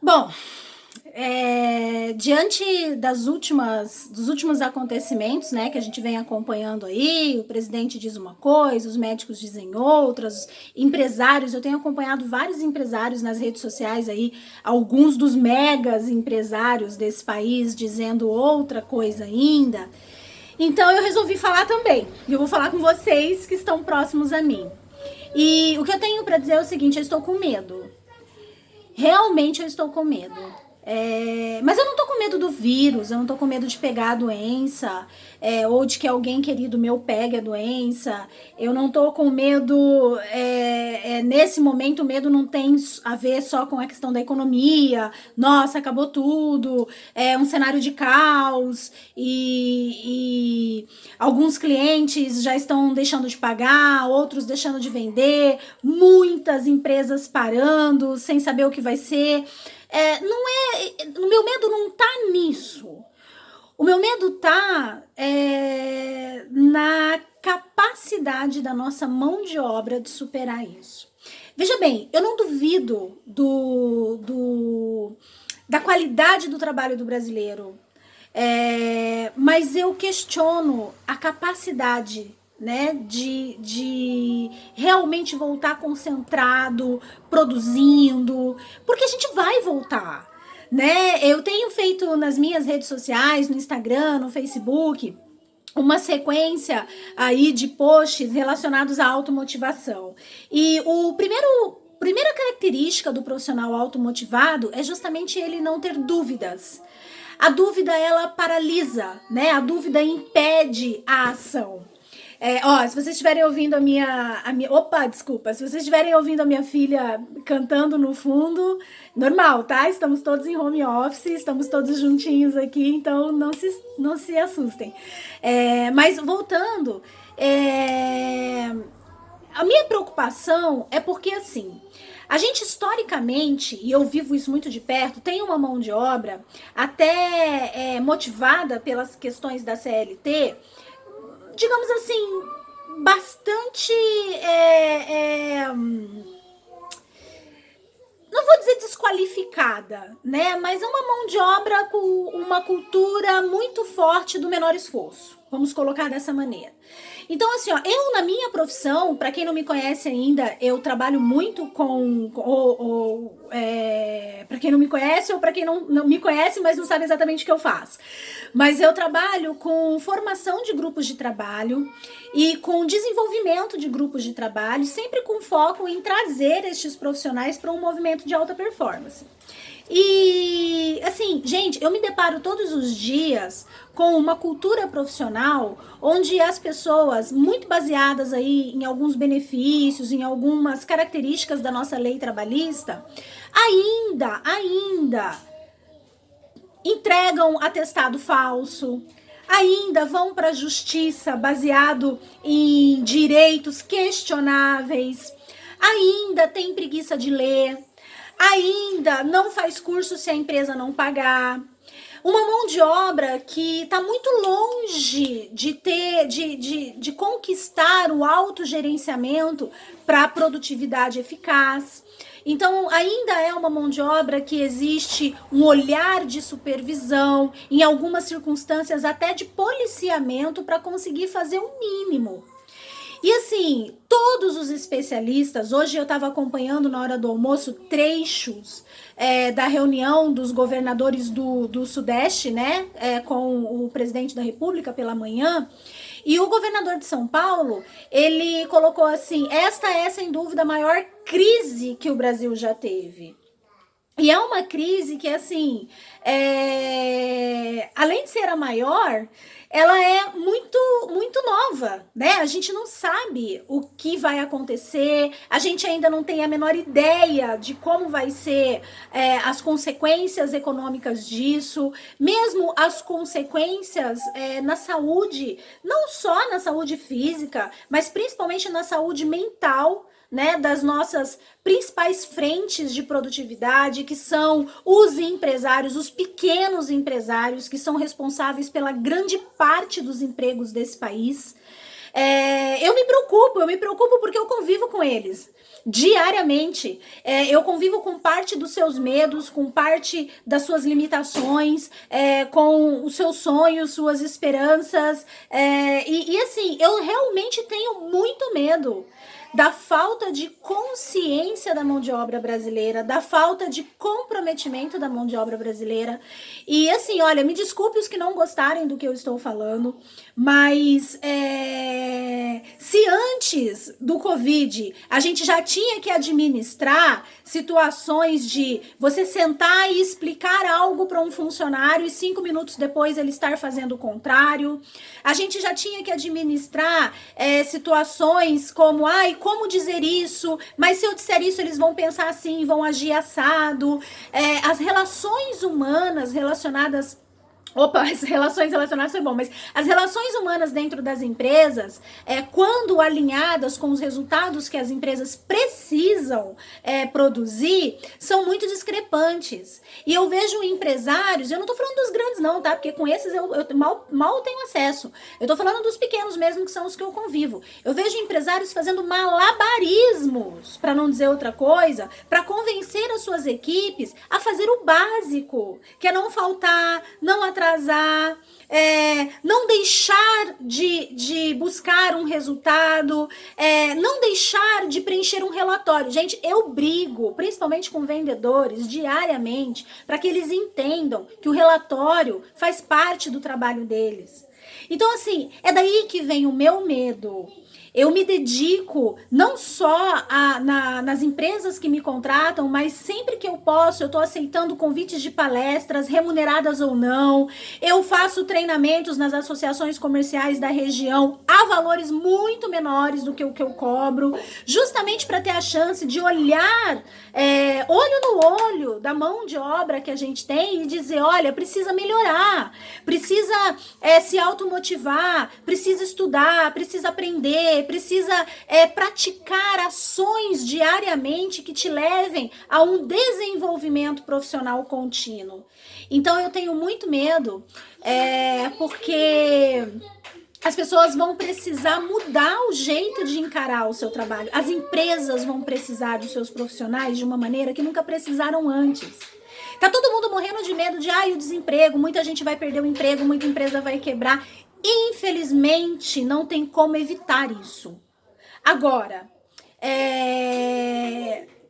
Bom, diante dos últimos acontecimentos, né, que a gente vem acompanhando aí, o presidente diz uma coisa, os médicos dizem outras, empresários, eu tenho acompanhado vários empresários nas redes sociais aí, alguns dos megas empresários desse país dizendo outra coisa ainda. Então eu resolvi falar também. Eu vou falar com vocês que estão próximos a mim. E o que eu tenho para dizer é o seguinte: eu estou com medo. Realmente eu estou com medo. Mas eu não tô com medo do vírus, eu não tô com medo de pegar a doença, ou de que alguém querido meu pegue a doença. Eu não tô com medo, nesse momento o medo não tem a ver só com a questão da economia. Nossa, acabou tudo, é um cenário de caos e alguns clientes já estão deixando de pagar, outros deixando de vender, muitas empresas parando, sem saber o que vai ser. O meu medo não tá nisso. O meu medo tá na capacidade da nossa mão de obra de superar isso. Veja bem, eu não duvido da qualidade do trabalho do brasileiro, mas eu questiono a capacidade, né, de realmente voltar concentrado, produzindo, porque a gente vai voltar, né? Eu tenho feito nas minhas redes sociais, no Instagram, no Facebook, uma sequência aí de posts relacionados à automotivação. E primeira característica do profissional automotivado é justamente ele não ter dúvidas. A dúvida, ela paralisa, né? A dúvida impede a ação. Se vocês estiverem ouvindo opa, desculpa. Se vocês estiverem ouvindo a minha filha cantando no fundo, normal, tá? Estamos todos em home office, estamos todos juntinhos aqui, então não se assustem. Mas voltando, a minha preocupação é porque, assim, a gente historicamente, e eu vivo isso muito de perto, tem uma mão de obra até motivada pelas questões da CLT, digamos assim, bastante. Não vou dizer desqualificada, né? Mas é uma mão de obra com uma cultura muito forte do menor esforço. Vamos colocar dessa maneira. Então, assim, ó, eu na minha profissão, para quem não me conhece ainda, eu trabalho muito para quem não me conhece ou para quem não me conhece, mas não sabe exatamente o que eu faço. Mas eu trabalho com formação de grupos de trabalho e com desenvolvimento de grupos de trabalho, sempre com foco em trazer estes profissionais para um movimento de alta performance. E, assim, gente, eu me deparo todos os dias com uma cultura profissional onde as pessoas, muito baseadas aí em alguns benefícios, em algumas características da nossa lei trabalhista, ainda entregam atestado falso, ainda vão para a justiça baseado em direitos questionáveis, ainda tem preguiça de ler, ainda não faz curso se a empresa não pagar. Uma mão de obra que está muito longe de conquistar o autogerenciamento para a produtividade eficaz. Então, ainda é uma mão de obra que existe um olhar de supervisão, em algumas circunstâncias até de policiamento para conseguir fazer o mínimo. E assim, todos os especialistas, hoje eu estava acompanhando na hora do almoço trechos da reunião dos governadores do Sudeste, né, com o presidente da República pela manhã, e o governador de São Paulo, ele colocou assim: esta é sem dúvida a maior crise que o Brasil já teve. E é uma crise que, assim, além de ser a maior, ela é muito, muito nova, né? A gente não sabe o que vai acontecer, a gente ainda não tem a menor ideia de como vai ser as consequências econômicas disso, mesmo as consequências na saúde, não só na saúde física, mas principalmente na saúde mental, né, das nossas principais frentes de produtividade, que são os empresários, os pequenos empresários, que são responsáveis pela grande parte dos empregos desse país. Eu me preocupo porque eu convivo com eles diariamente. Eu convivo com parte dos seus medos, com parte das suas limitações, com os seus sonhos, suas esperanças. E assim, eu realmente tenho muito medo da falta de consciência da mão de obra brasileira, da falta de comprometimento da mão de obra brasileira. E assim, olha, me desculpe os que não gostarem do que eu estou falando, mas se antes do Covid a gente já tinha que administrar situações de você sentar e explicar algo para um funcionário e 5 minutos depois ele estar fazendo o contrário, a gente já tinha que administrar situações como, como dizer isso, mas se eu disser isso eles vão pensar assim, vão agir assado. As relações humanas relacionadas... as relações relacionadas foi bom, mas as relações humanas dentro das empresas, quando alinhadas com os resultados que as empresas precisam produzir, são muito discrepantes. E eu vejo empresários, eu não tô falando dos grandes não, tá? Porque com esses eu mal tenho acesso. Eu tô falando dos pequenos mesmo, que são os que eu convivo. Eu vejo empresários fazendo malabarismos, para não dizer outra coisa, para convencer as suas equipes a fazer o básico, que é não faltar, não atrasar, não deixar de buscar um resultado, não deixar de preencher um relatório. Gente, eu brigo, principalmente com vendedores, diariamente, para que eles entendam que o relatório faz parte do trabalho deles. Então, assim, é daí que vem o meu medo. Eu me dedico não só nas empresas que me contratam, mas sempre que eu posso, eu estou aceitando convites de palestras, remuneradas ou não. Eu faço treinamentos nas associações comerciais da região a valores muito menores do que o que eu cobro, justamente para ter a chance de olhar olho no olho da mão de obra que a gente tem e dizer, olha, precisa melhorar, precisa se automotivar, precisa estudar, precisa aprender, precisa praticar ações diariamente que te levem a um desenvolvimento profissional contínuo. Então eu tenho muito medo, porque as pessoas vão precisar mudar o jeito de encarar o seu trabalho. As empresas vão precisar dos seus profissionais de uma maneira que nunca precisaram antes. Tá todo mundo morrendo de medo de o desemprego, muita gente vai perder o emprego, muita empresa vai quebrar. Infelizmente, não tem como evitar isso. Agora,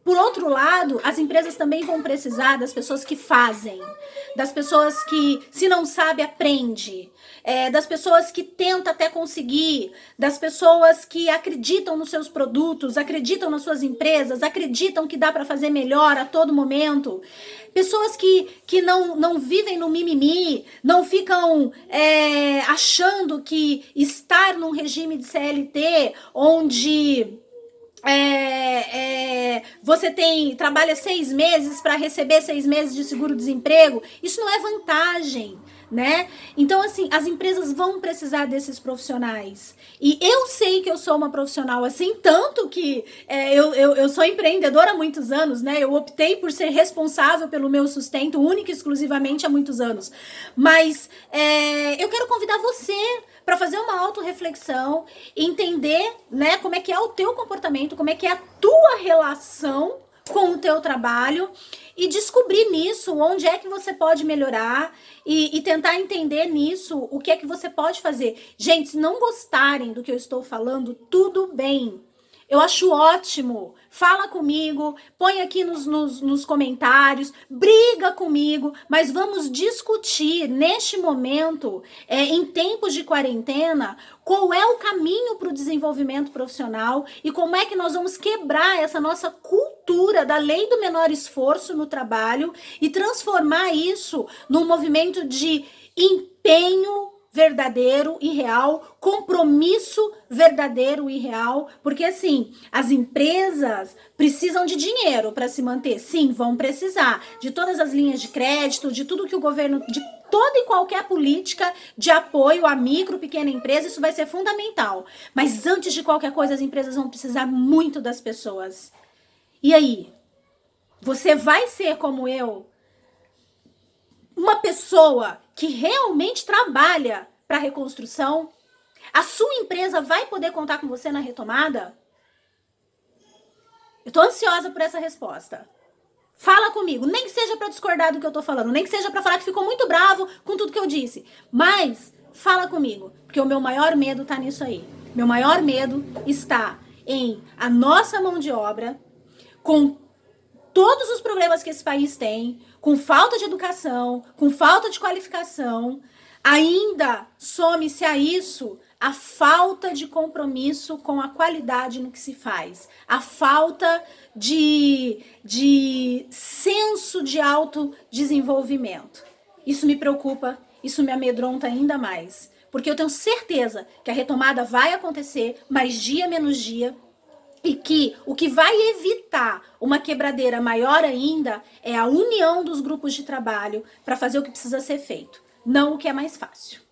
por outro lado, as empresas também vão precisar das pessoas que fazem, das pessoas que, se não sabe, aprende, das pessoas que tentam até conseguir, das pessoas que acreditam nos seus produtos, acreditam nas suas empresas, acreditam que dá para fazer melhor a todo momento. Pessoas que não vivem no mimimi, não ficam achando que estar num regime de CLT, onde você trabalha 6 meses para receber 6 meses de seguro-desemprego, isso não é vantagem, né? Então, assim, as empresas vão precisar desses profissionais. E eu sei que eu sou uma profissional assim, tanto que eu sou empreendedora há muitos anos, né? Eu optei por ser responsável pelo meu sustento única e exclusivamente há muitos anos. Mas eu quero convidar você para fazer uma autorreflexão e entender, né, como é que é o teu comportamento, como é que é a tua relação com o teu trabalho e descobrir nisso onde é que você pode melhorar e tentar entender nisso o que é que você pode fazer. Gente, se não gostarem do que eu estou falando, tudo bem. Eu acho ótimo. Fala comigo, põe aqui nos comentários, briga comigo, mas vamos discutir neste momento, em tempos de quarentena, qual é o caminho para o desenvolvimento profissional e como é que nós vamos quebrar essa nossa cultura da lei do menor esforço no trabalho e transformar isso num movimento de empenho verdadeiro e real, compromisso verdadeiro e real, porque assim, as empresas precisam de dinheiro para se manter, sim, vão precisar de todas as linhas de crédito, de tudo que o governo, de toda e qualquer política de apoio à micro, pequena empresa, isso vai ser fundamental, mas antes de qualquer coisa, as empresas vão precisar muito das pessoas. E aí? Você vai ser como eu? Uma pessoa que realmente trabalha para a reconstrução? A sua empresa vai poder contar com você na retomada? Eu tô ansiosa por essa resposta. Fala comigo, nem que seja para discordar do que eu tô falando, nem que seja para falar que ficou muito bravo com tudo que eu disse, mas fala comigo, porque o meu maior medo tá nisso aí. Meu maior medo está em a nossa mão de obra, com todos os problemas que esse país tem, com falta de educação, com falta de qualificação, ainda some-se a isso a falta de compromisso com a qualidade no que se faz, a falta de senso de autodesenvolvimento. Isso me preocupa, isso me amedronta ainda mais, porque eu tenho certeza que a retomada vai acontecer, mais dia menos dia, e que o que vai evitar uma quebradeira maior ainda é a união dos grupos de trabalho para fazer o que precisa ser feito, não o que é mais fácil.